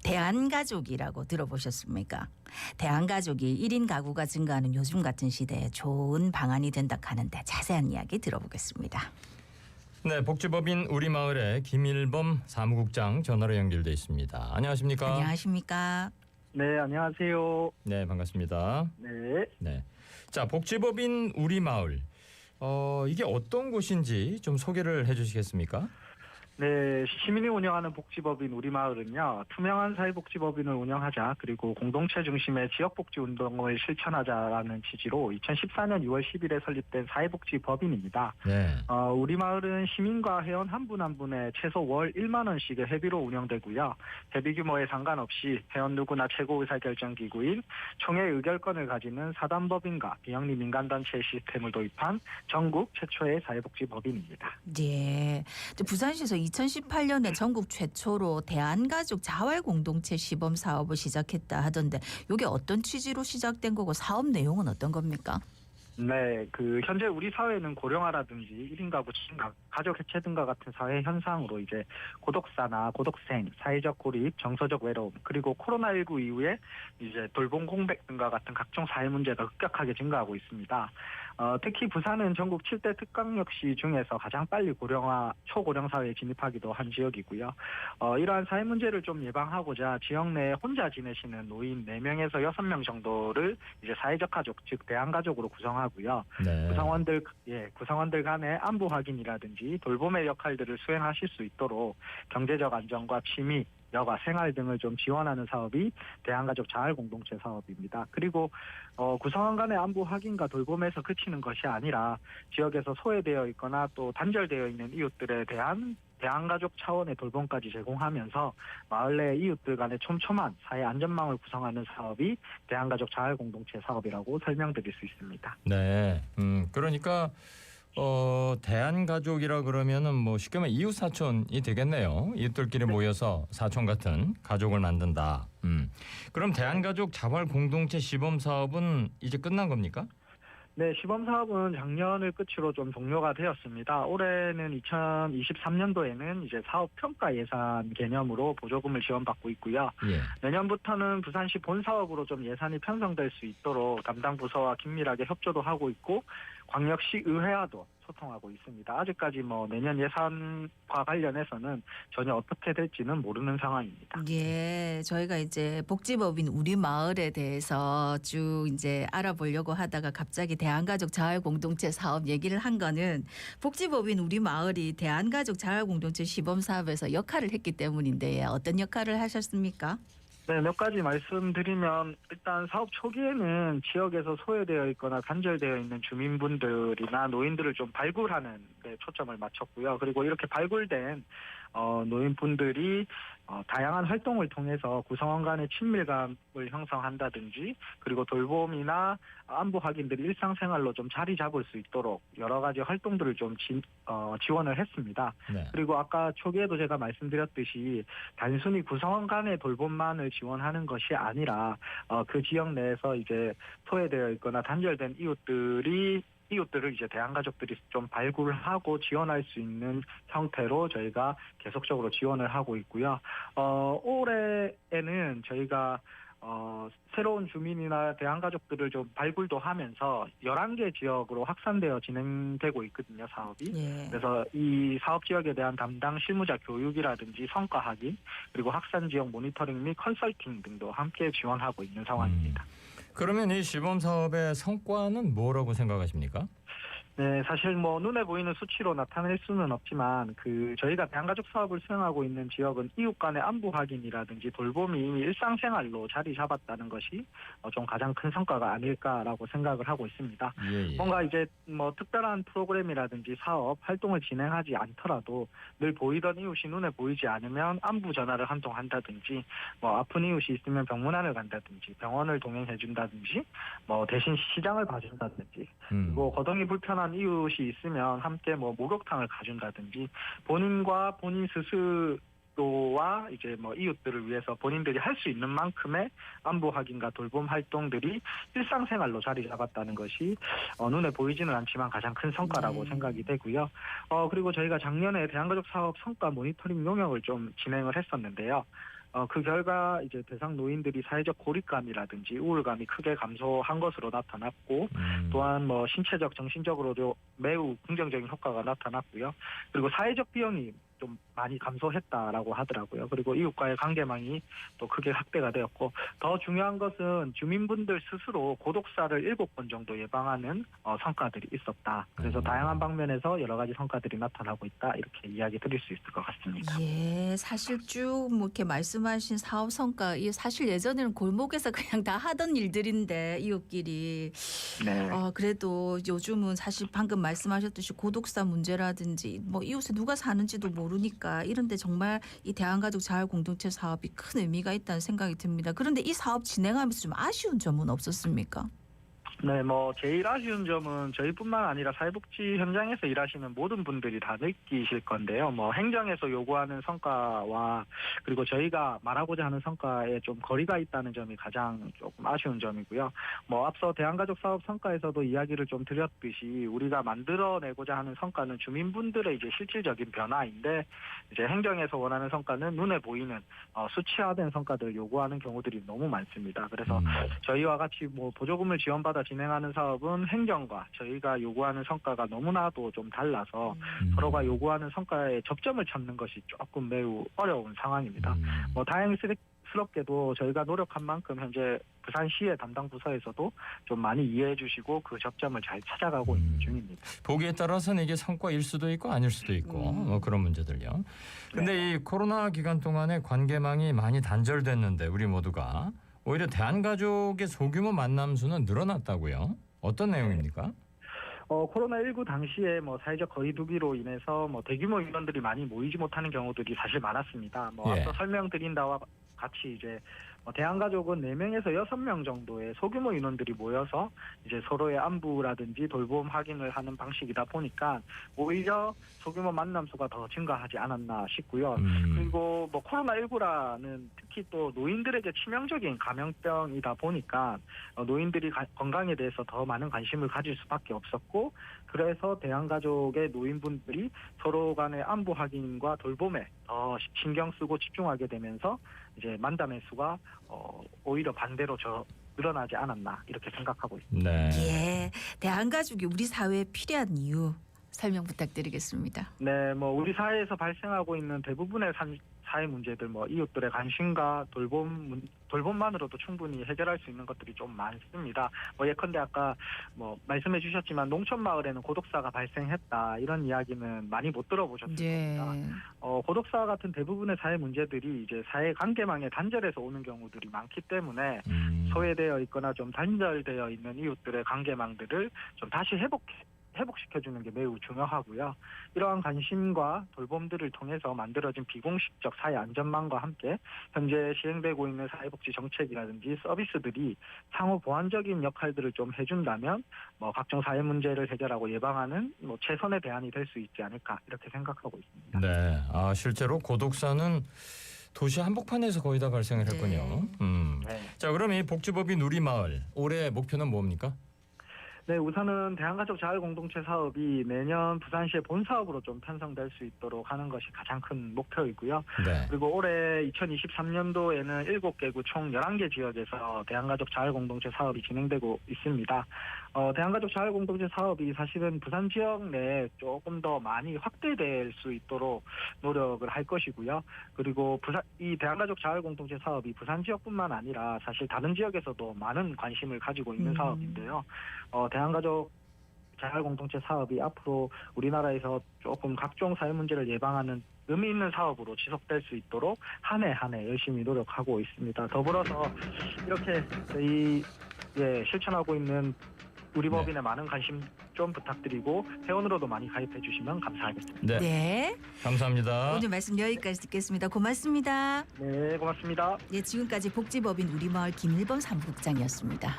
대한가족이라고 들어보셨습니까? 대한가족이 1인 가구가 증가하는 요즘 같은 시대에 좋은 방안이 된다 하는데 자세한 이야기 들어보겠습니다. 네, 복지법인 우리마을의 김일범 사무국장 전화로 연결돼 있습니다. 안녕하십니까? 안녕하십니까? 네, 안녕하세요. 네, 반갑습니다. 네. 네, 자, 복지법인 우리마을 이게 어떤 곳인지 좀 소개를 해주시겠습니까? 네, 시민이 운영하는 복지법인 우리마을은요, 투명한 사회복지법인을 운영하자, 그리고 공동체 중심의 지역복지운동을 실천하자라는 취지로 2014년 6월 10일에 설립된 사회복지법인입니다. 네. 우리마을은 시민과 회원 한 분 한 분의 최소 월 1만 원씩의 회비로 운영되고요. 회비 규모에 상관없이 회원 누구나 최고 의사결정기구인 총회 의결권을 가지는 사단법인과 비영리 민간단체 시스템을 도입한 전국 최초의 사회복지법인입니다. 네, 부산시에서 2018년에 전국 최초로 대한가족 자활공동체 시범 사업을 시작했다 하던데 이게 어떤 취지로 시작된 거고 사업 내용은 어떤 겁니까? 네, 현재 우리 사회는 고령화라든지 1인 가구 증가, 가족 해체 등과 같은 사회 현상으로 이제 고독사나 고독생, 사회적 고립, 정서적 외로움, 그리고 코로나19 이후에 이제 돌봄 공백 등과 같은 각종 사회 문제가 급격하게 증가하고 있습니다. 특히 부산은 전국 7대 특강역시 중에서 가장 빨리 초고령 사회에 진입하기도 한 지역이고요. 이러한 사회 문제를 좀 예방하고자 지역 내에 혼자 지내시는 노인 4명에서 6명 정도를 이제 사회적 가족, 즉 대한가족으로 구성하고요. 네. 구성원들 간의 안부 확인이라든지 돌봄의 역할들을 수행하실 수 있도록 경제적 안정과 취미, 여가, 생활 등을 좀 지원하는 사업이 대한가족 자활공동체 사업입니다. 그리고 구성원 간의 안부 확인과 돌봄에서 그치는 것이 아니라 지역에서 소외되어 있거나 또 단절되어 있는 이웃들에 대한 대한가족 차원의 돌봄까지 제공하면서 마을 내 이웃들 간의 촘촘한 사회 안전망을 구성하는 사업이 대한가족 자활공동체 사업이라고 설명드릴 수 있습니다. 네, 그러니까 대한가족이라 그러면은 뭐 쉽게 말하면 이웃 사촌이 되겠네요. 이웃들끼리 모여서 사촌 같은 가족을 만든다. 그럼 대한가족 자활공동체 시범 사업은 이제 끝난 겁니까? 네, 시범 사업은 작년을 끝으로 좀 종료가 되었습니다. 올해는 2023년도에는 이제 사업 평가 예산 개념으로 보조금을 지원받고 있고요. 예. 내년부터는 부산시 본 사업으로 좀 예산이 편성될 수 있도록 담당 부서와 긴밀하게 협조도 하고 있고 광역시 의회와도 소통하고 있습니다. 아직까지 내년 예산과 관련해서는 전혀 어떻게 될지는 모르는 상황입니다. 예, 저희가 이제 복지법인 우리마을에 대해서 쭉 이제 알아보려고 하다가 갑자기 대한가족 자활공동체 사업 얘기를 한 거는 복지법인 우리마을이 대한가족 자활공동체 시범 사업에서 역할을 했기 때문인데 어떤 역할을 하셨습니까? 네, 몇 가지 말씀드리면 일단 사업 초기에는 지역에서 소외되어 있거나 단절되어 있는 주민분들이나 노인들을 좀 발굴하는 데 초점을 맞췄고요. 그리고 이렇게 발굴된 노인분들이 다양한 활동을 통해서 구성원 간의 친밀감을 형성한다든지 그리고 돌봄이나 안부 확인들이 일상생활로 좀 자리 잡을 수 있도록 여러 가지 활동들을 좀 지원을 했습니다. 네. 그리고 아까 초기에도 제가 말씀드렸듯이 단순히 구성원 간의 돌봄만을 지원하는 것이 아니라 그 지역 내에서 이제 소외되어 있거나 단절된 이웃들을 이제 대한가족들이 좀 발굴하고 지원할 수 있는 형태로 저희가 계속적으로 지원을 하고 있고요. 올해에는 저희가 새로운 주민이나 대한가족들을 좀 발굴도 하면서 11개 지역으로 확산되어 진행되고 있거든요, 사업이. 예. 그래서 이 사업 지역에 대한 담당 실무자 교육이라든지 성과 확인, 그리고 확산 지역 모니터링 및 컨설팅 등도 함께 지원하고 있는 상황입니다. 그러면 이 시범 사업의 성과는 뭐라고 생각하십니까? 네, 사실 눈에 보이는 수치로 나타낼 수는 없지만 저희가 대한가족 사업을 수행하고 있는 지역은 이웃 간의 안부 확인이라든지 돌봄이 이미 일상생활로 자리 잡았다는 것이 좀 가장 큰 성과가 아닐까라고 생각을 하고 있습니다. 예. 뭔가 이제 특별한 프로그램이라든지 사업 활동을 진행하지 않더라도 늘 보이던 이웃이 눈에 보이지 않으면 안부 전화를 한 통 한다든지 아픈 이웃이 있으면 병문안을 간다든지 병원을 동행해준다든지 대신 시장을 봐준다든지 그리고 거동이 불편한 이웃이 있으면 함께 목욕탕을 가준다든지 본인과 본인 스스로와 이제 이웃들을 위해서 본인들이 할 수 있는 만큼의 안부 확인과 돌봄 활동들이 일상생활로 자리 잡았다는 것이 눈에 보이지는 않지만 가장 큰 성과라고 생각이 되고요. 그리고 저희가 작년에 대한가족 사업 성과 모니터링 용역을 좀 진행을 했었는데요. 그 결과 이제 대상 노인들이 사회적 고립감이라든지 우울감이 크게 감소한 것으로 나타났고 또한 뭐 신체적, 정신적으로도 매우 긍정적인 효과가 나타났고요. 그리고 사회적 비용이 좀 많이 감소했다라고 하더라고요. 그리고 이웃과의 관계망이 또 크게 확대가 되었고 더 중요한 것은 주민분들 스스로 고독사를 7번 정도 예방하는 성과들이 있었다. 그래서 다양한 방면에서 여러 가지 성과들이 나타나고 있다. 이렇게 이야기 드릴 수 있을 것 같습니다. 예, 사실 쭉 뭐 이렇게 말씀하신 사업 성과, 이 사실 예전에는 골목에서 그냥 다 하던 일들인데 이웃끼리. 네. 그래도 요즘은 사실 방금 말씀하셨듯이 고독사 문제라든지 뭐 이웃에 누가 사는지도 모르니까 이런데 정말 이 대한가족 자활 공동체 사업이 큰 의미가 있다는 생각이 듭니다. 그런데 이 사업 진행하면서 좀 아쉬운 점은 없었습니까? 네, 뭐 제일 아쉬운 점은 저희뿐만 아니라 사회복지 현장에서 일하시는 모든 분들이 다 느끼실 건데요. 뭐 행정에서 요구하는 성과와 그리고 저희가 말하고자 하는 성과에 좀 거리가 있다는 점이 가장 조금 아쉬운 점이고요. 뭐 앞서 대한가족 사업 성과에서도 이야기를 좀 드렸듯이 우리가 만들어내고자 하는 성과는 주민분들의 이제 실질적인 변화인데 이제 행정에서 원하는 성과는 눈에 보이는 수치화된 성과들을 요구하는 경우들이 너무 많습니다. 그래서 저희와 같이 뭐 보조금을 지원받아 진행하는 사업은 행정과 저희가 요구하는 성과가 너무나도 좀 달라서 서로가 요구하는 성과에 접점을 찾는 것이 조금 매우 어려운 상황입니다. 뭐 다행스럽게도 저희가 노력한 만큼 현재 부산시의 담당 부서에서도 좀 많이 이해해 주시고 그 접점을 잘 찾아가고 있는 중입니다. 보기에 따라서는 이게 성과일 수도 있고 아닐 수도 있고 뭐 그런 문제들요. 근데 이 코로나 기간 동안에 관계망이 많이 단절됐는데 우리 모두가 오히려 대한가족의 소규모 만남 수는 늘어났다고요? 어떤 내용입니까? 코로나19 당시에 뭐 사회적 거리두기로 인해서 뭐 대규모 인원들이 많이 모이지 못하는 경우들이 사실 많았습니다. 뭐 앞서 설명드린 바와 같이 이제 대한가족은 4명에서 6명 정도의 소규모 인원들이 모여서 이제 서로의 안부라든지 돌봄 확인을 하는 방식이다 보니까 오히려 소규모 만남 수가 더 증가하지 않았나 싶고요. 그리고 뭐 코로나19라는 특히 또 노인들에게 치명적인 감염병이다 보니까 노인들이 건강에 대해서 더 많은 관심을 가질 수밖에 없었고 그래서 대한가족의 노인분들이 서로 간의 안부 확인과 돌봄에 더 신경 쓰고 집중하게 되면서 이제 만담의 수가 오히려 반대로 늘어나지 않았나 이렇게 생각하고 있습니다. 네. 예, 대한가족이 우리 사회에 필요한 이유 설명 부탁드리겠습니다. 네, 뭐 우리 사회에서 발생하고 있는 대부분의 사회 문제들, 뭐 이웃들의 관심과 돌봄만으로도 충분히 해결할 수 있는 것들이 좀 많습니다. 뭐 예컨대 아까 뭐 말씀해 주셨지만 농촌 마을에는 고독사가 발생했다 이런 이야기는 많이 못 들어보셨을 겁니다. 고독사 같은 대부분의 사회 문제들이 이제 사회 관계망의 단절에서 오는 경우들이 많기 때문에 소외되어 있거나 좀 단절되어 있는 이웃들의 관계망들을 좀 다시 회복시켜주는 게 매우 중요하고요. 이러한 관심과 돌봄들을 통해서 만들어진 비공식적 사회 안전망과 함께 현재 시행되고 있는 사회복지 정책이라든지 서비스들이 상호 보완적인 역할들을 좀 해준다면 뭐 각종 사회 문제를 해결하고 예방하는 뭐 최선의 대안이 될 수 있지 않을까 이렇게 생각하고 있습니다. 네, 실제로 고독사는 도시 한복판에서 거의 다 발생을 했군요. 네. 자, 그럼 이 복지법인 우리 마을 올해 목표는 뭡니까? 네, 우선은 대한가족 자활공동체 사업이 내년 부산시의 본사업으로 좀 편성될 수 있도록 하는 것이 가장 큰 목표이고요. 네. 그리고 올해 2023년도에는 7개구 총 11개 지역에서 대한가족 자활공동체 사업이 진행되고 있습니다. 대한가족 자활공동체 사업이 사실은 부산 지역 내에 조금 더 많이 확대될 수 있도록 노력을 할 것이고요. 그리고 이 대한가족 자활공동체 사업이 부산 지역뿐만 아니라 사실 다른 지역에서도 많은 관심을 가지고 있는 사업인데요. 대한가족 자활공동체 사업이 앞으로 우리나라에서 조금 각종 사회 문제를 예방하는 의미 있는 사업으로 지속될 수 있도록 한 해 한 해 열심히 노력하고 있습니다. 더불어서 이렇게 저희 실천하고 있는 우리 법인에 많은 관심 좀 부탁드리고 회원으로도 많이 가입해 주시면 감사하겠습니다. 네. 감사합니다. 오늘 말씀 여기까지 듣겠습니다. 고맙습니다. 네, 고맙습니다. 네, 지금까지 복지법인 우리마을 김일범 사무국장이었습니다.